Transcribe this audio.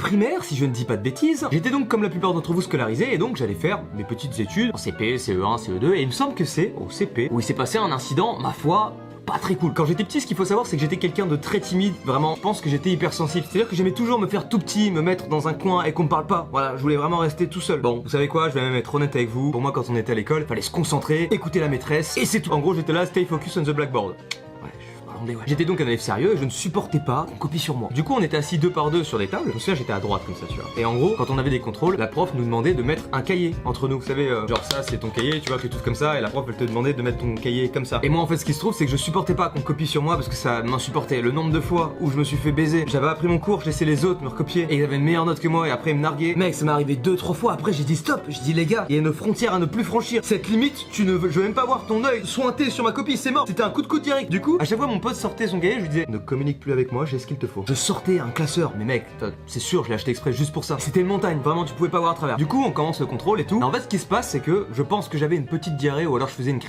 primaire, si je ne dis pas de bêtises. J'étais donc comme la plupart d'entre vous scolarisé et donc j'allais faire mes petites études en CP, CE1, CE2 et il me semble que c'est au CP où il s'est passé un incident, ma foi, pas très cool. Quand j'étais petit, ce qu'il faut savoir, c'est que j'étais quelqu'un de très timide, vraiment. Je pense que j'étais hypersensible. C'est-à-dire que j'aimais toujours me faire tout petit, me mettre dans un coin et qu'on me parle pas. Voilà, je voulais vraiment rester tout seul. Bon, vous savez quoi, je vais même être honnête avec vous. Pour moi, quand on était à l'école, fallait se concentrer, écouter la maîtresse et c'est tout. En gros, j'étais là, stay focus on the blackboard. Ouais. J'étais donc un élève sérieux et je ne supportais pas qu'on copie sur moi. Du coup, on était assis 2 par 2 sur des tables. Je me souviens, j'étais à droite comme ça, tu vois. Et en gros, quand on avait des contrôles, la prof nous demandait de mettre un cahier entre nous. Vous savez, genre ça, c'est ton cahier, tu vois, que tout comme ça. Et la prof, elle te demandait de mettre ton cahier comme ça. Et moi, en fait, ce qui se trouve, c'est que je supportais pas qu'on copie sur moi parce que ça m'insupportait. Le nombre de fois où je me suis fait baiser, j'avais appris mon cours, je laissais les autres me recopier et ils avaient une meilleure note que moi et après ils me narguaient. Mec, ça m'est arrivé 2-3 fois. Après, j'ai dit stop. J'ai dit les gars, il y a une frontière à ne plus franchir. Cette limite, je veux même pas voir ton œil sointé sur ma copie, c'est mort. C'était un coup de coude direct. Du coup, à chaque fois, mon pote sortait son cahier, je lui disais ne communique plus avec moi, j'ai ce qu'il te faut. Je sortais un classeur, mais mec, c'est sûr, je l'ai acheté exprès juste pour ça. C'était une montagne, vraiment, tu pouvais pas voir à travers. Du coup, on commence le contrôle et tout. Et en fait, ce qui se passe, c'est que je pense que j'avais une petite diarrhée ou alors je faisais une crise